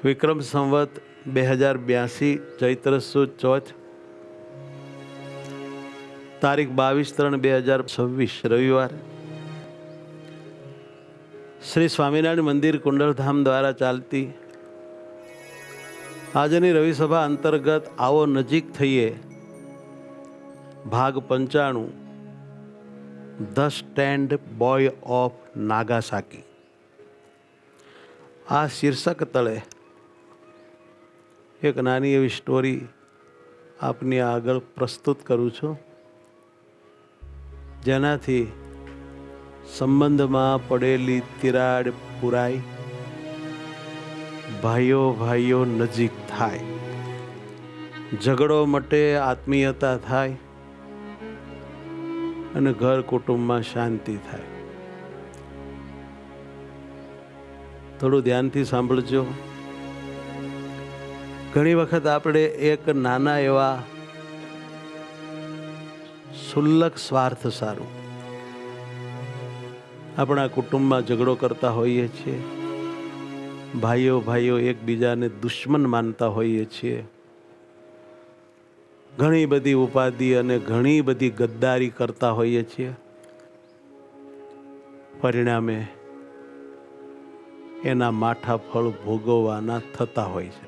વિક્રમ સંવત 2082 ચૈત્ર સુદ ચોથ, તારીખ 22/3/2026 રવિવાર. શ્રી સ્વામિનારાયણ મંદિર કુંડલધામ દ્વારા ચાલતી આજની રવિસભા અંતર્ગત આવો નજીક થઈએ ભાગ 95 the stand boy of Nagasaki. આ શીર્ષક તળે એક નાની એવી સ્ટોરી આપની આગળ પ્રસ્તુત કરું છું, જેનાથી સંબંધમાં પડેલી તિરાડ પુરાય, ભાઈઓ ભાઈઓ નજીક થાય, ઝઘડો મટે, આત્મીયતા થાય અને ઘર કુટુંબમાં શાંતિ થાય. થોડું ધ્યાનથી સાંભળજો. ઘણી વખત આપણે એક નાના એવા શુલ્લક સ્વાર્થ સારું આપણા કુટુંબમાં ઝઘડો કરતા હોઈએ છીએ. ભાઈઓ ભાઈઓ એકબીજાને દુશ્મન માનતા હોઈએ છીએ. ઘણી બધી ઉપાધિ અને ઘણી બધી ગદ્દારી કરતા હોઈએ છીએ. પરિણામે એના માઠા ફળ ભોગવવાના થતા હોય છે.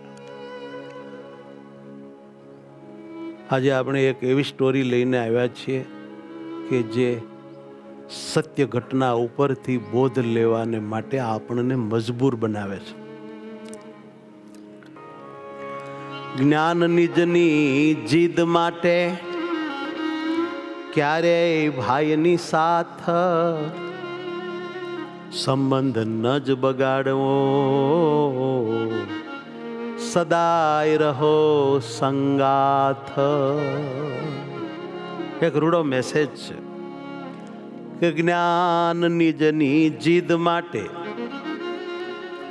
આજે આપણે એક એવી સ્ટોરી લઈને આવ્યા છીએ કે જે સત્ય ઘટના ઉપરથી બોધ લેવાને માટે આપણને મજબૂર બનાવે છે. જ્ઞાન નિજની જીદ માટે ક્યારેય ભાઈની સાથ, સંબંધ ન જ બગાડવો, સદાય રહો સંગાથ. એક રૂડો મેસેજ છે કે જ્ઞાન નિજની જીદ માટે,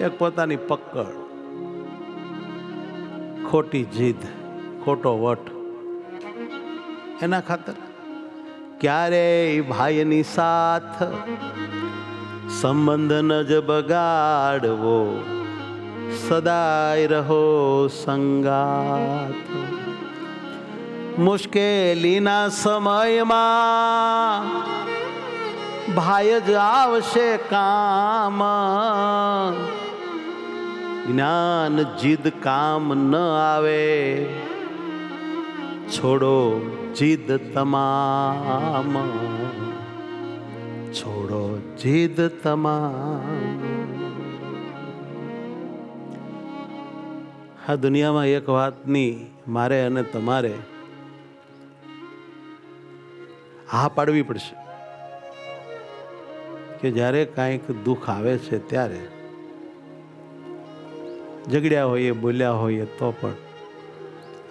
એક પોતાની પકડ, ખોટી જીદ, ખોટો વટ, એના ખાતર ક્યારેય ભાઈની સાથ, સંબંધ ન જ બગાડવો, સદાય રહો સંગાથ. મુશ્કેલીના સમયમાં ભાઈ જ આવશે કામ, જ્ઞાન જીદ કામ ન આવે, છોડો જીદ તમામ, છોડો જીદ તમામ. આ દુનિયામાં એક વાતની મારે અને તમારે હા પાડવી પડશે કે જ્યારે કાંઈક દુઃખ આવે છે ત્યારે ઝઘડ્યા હોઈએ, બોલ્યા હોઈએ તો પણ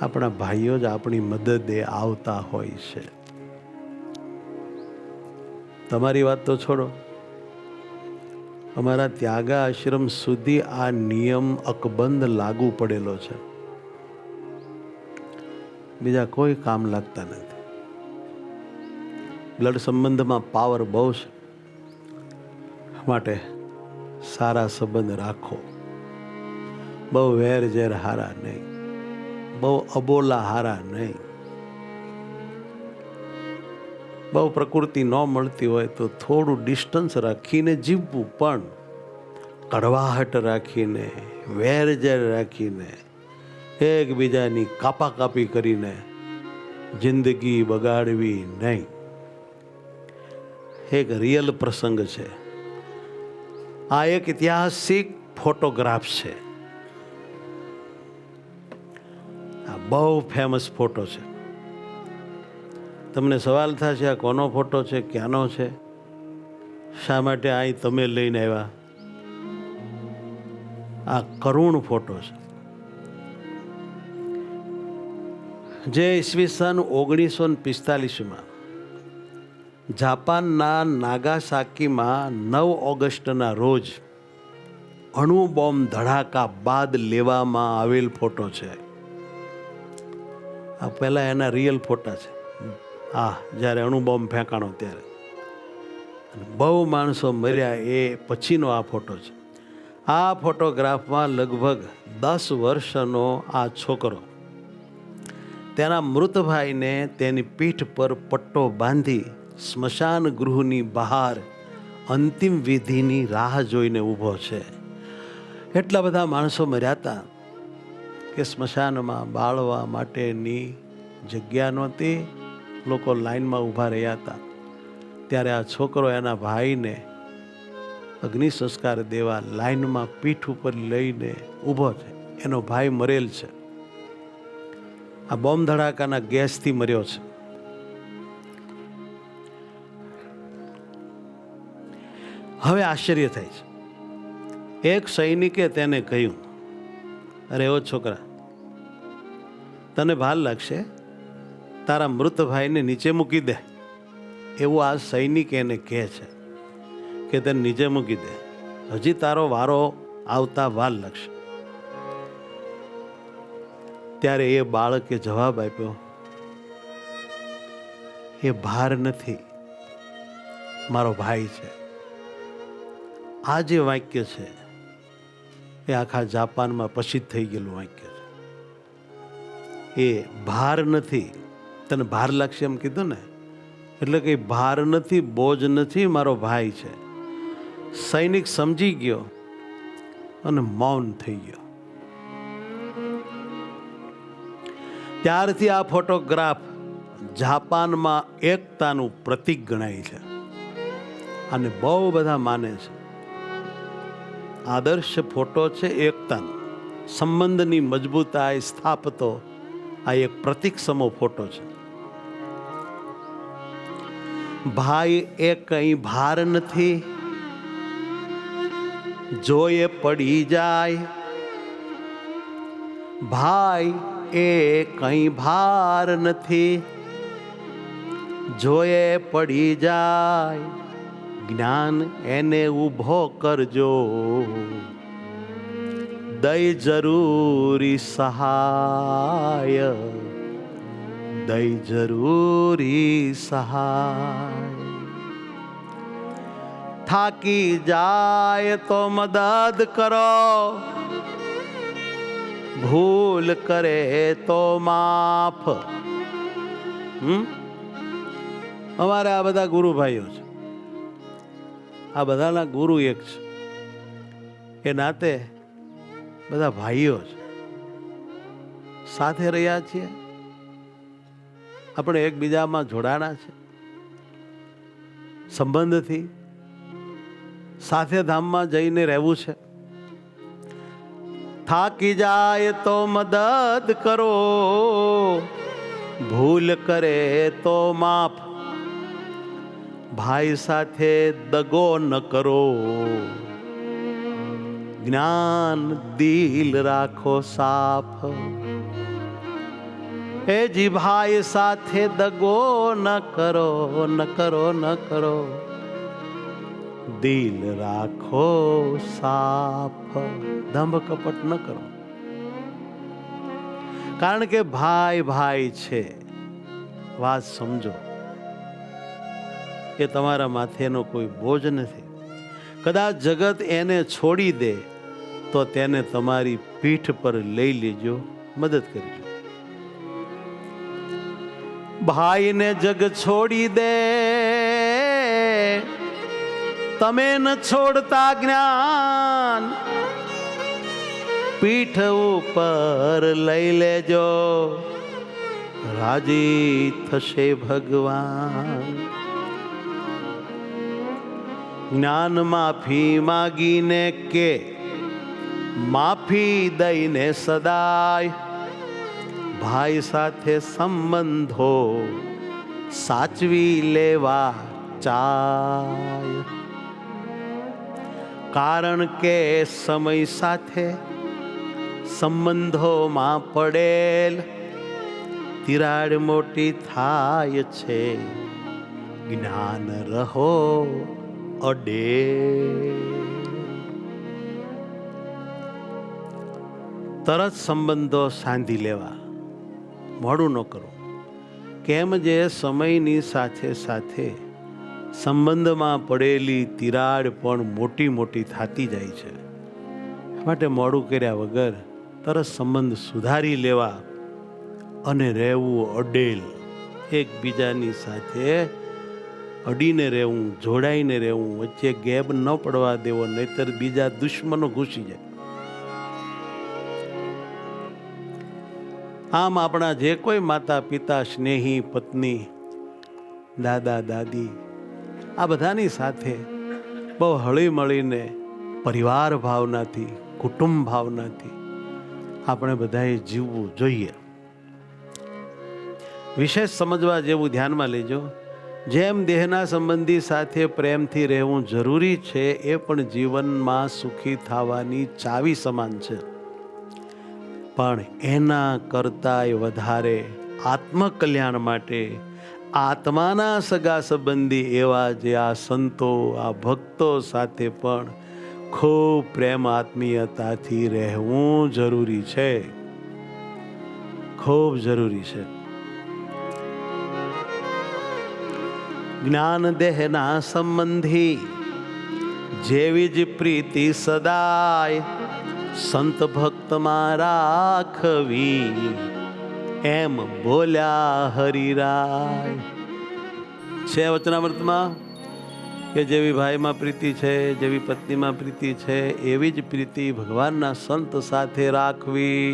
આપણા ભાઈઓ જ આપણી મદદે આવતા હોય છે. તમારી વાત તો છોડો, અમારા ત્યાગા આશ્રમ સુધી આ નિયમ અકબંધ લાગુ પડેલો છે. બીજા કોઈ કામ લાગતા નથી. બ્લડ સંબંધમાં પાવર બહુ છે, માટે સારા સંબંધ રાખો. બહુ વેર ઝેર હારા નહીં, બહુ અબોલા હારા નહીં. બહુ પ્રકૃતિ ન મળતી હોય તો થોડું ડિસ્ટન્સ રાખીને જીવવું, પણ કડવાહટ રાખીને, વેર ઝેર રાખીને, એકબીજાની કાપાકાપી કરીને જિંદગી બગાડવી નહીં. એક રિયલ પ્રસંગ છે. આ એક ઐતિહાસિક ફોટોગ્રાફ છે. આ બહુ ફેમસ ફોટો છે. તમને સવાલ થશે આ કોનો ફોટો છે, ક્યાંનો છે, શા માટે અહીં તમે લઈને આવ્યા? આ કરુણ ફોટો છે, જે ઈસવીસન 1945માં જાપાનના નાગાસાકીમાં 9 ઓગસ્ટના રોજ અણુ બોમ્બ ધડાકા બાદ લેવામાં આવેલ ફોટો છે. આ પહેલા એના રિયલ ફોટા છે. જ્યારે અણુ બોમ્બ ફેંકાણો ત્યારે બહુ માણસો મર્યા એ પછીનો આ ફોટો છે. આ ફોટોગ્રાફમાં લગભગ 10 વર્ષનો આ છોકરો તેના મૃતભાઈને તેની પીઠ પર પટ્ટો બાંધી સ્મશાન ગૃહની બહાર અંતિમ વિધિની રાહ જોઈને ઊભો છે. એટલા બધા માણસો મર્યા હતા કે સ્મશાનમાં બાળવા માટેની જગ્યા નહોતી. લોકો લાઈનમાં ઊભા રહ્યા હતા. ત્યારે આ છોકરો એના ભાઈને અગ્નિ સંસ્કાર દેવા લાઈનમાં પીઠ ઉપર લઈને ઊભો છે. એનો ભાઈ મરેલ છે. આ બોમ્બ ધડાકાના ગેસથી મર્યો છે. હવે આશ્ચર્ય થાય છે. એક સૈનિકે તેને કહ્યું, અરે ઓ છોકરા, તને ભાર લાગશે, તારા મૃત ભાઈને નીચે મૂકી દે. એવું આ સૈનિક એને કહે છે કે તેને નીચે મૂકી દે, હજી તારો વારો આવતા વાર લાગશે. ત્યારે એ બાળકે જવાબ આપ્યો, એ ભાર નથી, મારો ભાઈ છે. આ જે વાક્ય છે એ આખા જાપાનમાં પ્રસિદ્ધ થઈ ગયેલું વાક્ય છે. એ ભાર નથી, તને ભાર લાગશે એમ કીધું ને, એટલે કે ભાર નથી, બોજ નથી, મારો ભાઈ છે. સૈનિક સમજી ગયો અને મૌન થઈ ગયો. ત્યારથી આ ફોટોગ્રાફ જાપાનમાં એકતાનું પ્રતીક ગણાય છે અને બહુ બધા માને છે. આદર્શ ફોટો છે એકતાનો, સંબંધની મજબૂતાઈ સ્થાપતો આ એક પ્રતીક સમો ફોટો છે. ભાઈ એ કંઈ ભાર નથી, જો એ પડી જાય. ભાઈ એ કંઈ ભાર નથી, જો એ પડી જાય. જ્ઞાન એને ઊભો કરજો, દઈ જરૂરી સહાય, દઈ જરૂરી સહાય. થાકી જાય તો મદદ કરો, ભૂલ કરે તો માફ. અમારે આ બધા ગુરુ ભાઈઓ છે, આ બધાના ગુરુ એક છે. એ નાતે બધા ભાઈઓ છે, સાથે રહ્યા છીએ, આપણે એકબીજામાં જોડાણા છે સંબંધથી. સાથે ધામમાં જઈને રહેવું છે. થાકી જાય તો મદદ કરો, ભૂલ કરે તો માફ. ભાઈ સાથે દગો ન કરો, જ્ઞાન દિલ રાખો સાફ. એ જી ભાઈ સાથે દગો ન કરો, ન કરો, ન કરો, દિલ રાખો સાફ. દંભ કપટ ન કરો, કારણ કે ભાઈ ભાઈ છે. વાત સમજો, એ તમારા માથેનો કોઈ બોજ નથી. કદાચ જગત એને છોડી દે તો તેને તમારી પીઠ પર લઈ લેજો, મદદ કરજો. ભાઈને જગ છોડી દે, તમે ન છોડતા જ્ઞાન, પીઠ ઉપર લઈ લેજો, રાજી થશે ભગવાન. જ્ઞાન માફી માગીને કે માફી દઈને સદાય. ભાઈ સાથે સંબંધો સાચવી લેવા ચાય. કારણ કે સમય સાથે સંબંધોમાં પડેલ તિરાડ મોટી થાય છે. જ્ઞાન રહો અડે. તરત સંબંધો સાંધી લેવા, મોડું ન કરો. કેમ જે સમયની સાથે સાથે સંબંધમાં પડેલી તિરાડ પણ મોટી મોટી થતી જાય છે. માટે મોડું કર્યા વગર તરત સંબંધ સુધારી લેવા અને રહેવું અડેલ, એકબીજાની સાથે અડીને રહેવું, જોડાઈને રહેવું, વચ્ચે ગેપ ન પડવા દેવો, નહીતર બીજા દુશ્મનો ઘૂસી જાય. આમ આપણા જે કોઈ માતા પિતા, સ્નેહી, પત્ની, દાદા દાદી, આ બધાની સાથે બહુ હળી મળીને પરિવાર ભાવનાથી, કુટુંબ ભાવનાથી આપણે બધાએ જીવવું જોઈએ. વિશેષ સમજવા જેવું ધ્યાનમાં લેજો. જેમ દેહના સંબંધી સાથે પ્રેમથી રહેવું જરૂરી છે, એ પણ જીવનમાં સુખી થવાની ચાવી સમાન છે. પણ એના કરતાંય વધારે આત્મકલ્યાણ માટે આત્માના સગા સંબંધી એવા જે આ સંતો, આ ભક્તો સાથે પણ ખૂબ પ્રેમ આત્મીયતાથી રહેવું જરૂરી છે, ખૂબ જરૂરી છે. જ્ઞાન દેહના સંબંધી જેવી જ પ્રીતિ સદાય સંત ભક્તમાં રાખવી, એમ બોલ્યા હરિરાય. છે વચનામૃતમાં કે જેવી ભાઈમાં પ્રીતિ છે, જેવી પત્નીમાં પ્રીતિ છે, એવી જ પ્રીતિ ભગવાનના સંત સાથે રાખવી.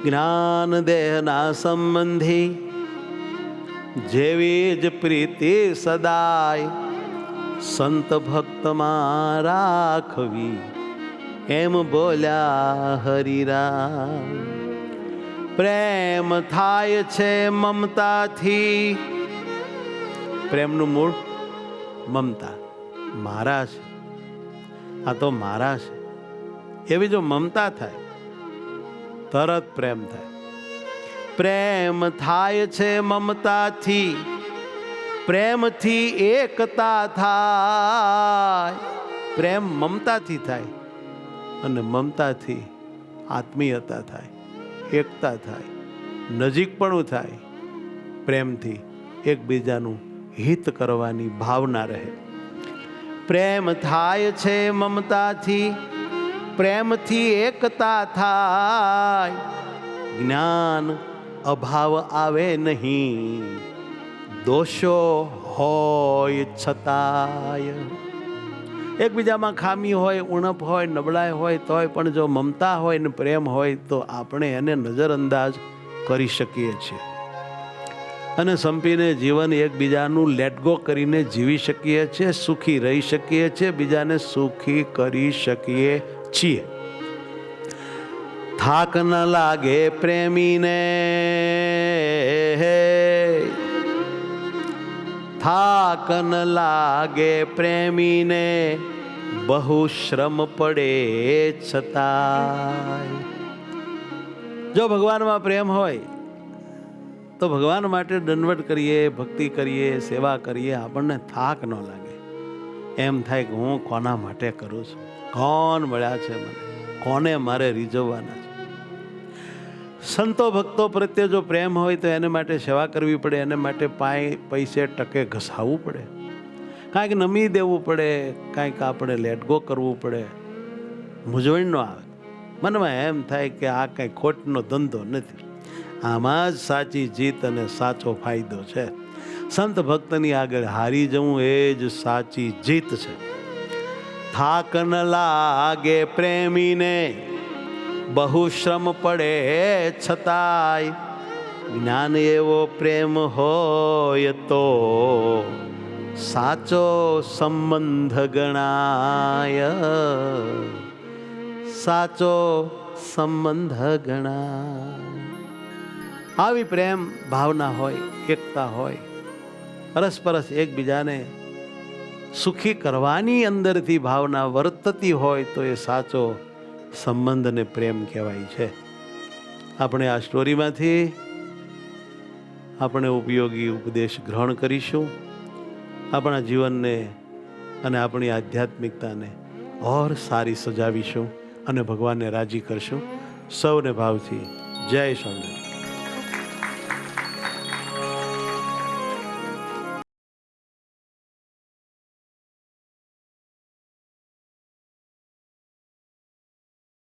જ્ઞાન દેહના સંબંધી જેવી જ પ્રીતિ સદાય સંત ભક્તમાં રાખવી, એમ બોલ્યા હરિરામ. પ્રેમ થાય છે મમતાથી, પ્રેમનું મૂળ મમતા, મારા છે, આ તો મારા છે, એવી જો મમતા થાય તરત પ્રેમ થાય. પ્રેમ થાય છે મમતાથી, પ્રેમથી એકતા થાય. પ્રેમ મમતાથી થાય અને મમતાથી આત્મીયતા થાય, એકતા થાય, નજીકપણું થાય. પ્રેમથી એકબીજાનું હિત કરવાની ભાવના રહે. પ્રેમ થાય છે મમતાથી, પ્રેમથી એકતા થાય. જ્ઞાન અભાવ આવે નહીં, દોષો હોય છતાંય. એકબીજામાં ખામી હોય, ઉણપ હોય, નબળાઈ હોય, તોય પણ જો મમતા હોય ને પ્રેમ હોય તો આપણે એને નજરઅંદાજ કરી શકીએ છીએ અને સંપીને જીવન એકબીજાનું લેટ ગો કરીને જીવી શકીએ છીએ, સુખી રહી શકીએ છીએ, બીજાને સુખી કરી શકીએ છીએ. થાક ન લાગે પ્રેમીને, થાક ન લાગે પ્રેમીને, બહુ શ્રમ પડે છતાંય. જો ભગવાનમાં પ્રેમ હોય તો ભગવાન માટે દંડવત કરીએ, ભક્તિ કરીએ, સેવા કરીએ, આપણને થાક ન લાગે. એમ થાય કે હું કોના માટે કરું છું, કોણ મળ્યા છે મને, કોને મારે રીઝવવાના છે. સંતો ભક્તો પ્રત્યે જો પ્રેમ હોય તો એને માટે સેવા કરવી પડે, એને માટે પૈસે ટકે ઘસાવવું પડે, કાંઈક નમી દેવું પડે, કાંઈક આપણે લેટ ગો કરવું પડે. મૂંઝવણ ન આવે, મનમાં એમ થાય કે આ કાંઈ ખોટનો ધંધો નથી, આમાં જ સાચી જીત અને સાચો ફાયદો છે. સંત ભક્તની આગળ હારી જવું એ જ સાચી જીત છે. થાક ન લાગે પ્રેમીને, બહુ શ્રમ પડે છતાંય. જ્ઞાન એવો પ્રેમ હોય તો સાચો સંબંધ ગણાય, સાચો સંબંધ ગણાય. આવી પ્રેમ ભાવના હોય, એકતા હોય, પરસ્પરસ એકબીજાને સુખી કરવાની અંદરથી ભાવના વર્તતી હોય તો એ સાચો સંબંધ અને પ્રેમ કહેવાય છે. આપણે આ સ્ટોરીમાંથી આપણે ઉપયોગી ઉપદેશ ગ્રહણ કરીશું, આપણા જીવનને અને આપણી આધ્યાત્મિકતાને ઓર સારી સજાવીશું અને ભગવાનને રાજી કરશું. સૌને ભાવથી જય સ્વામિનારાયણ.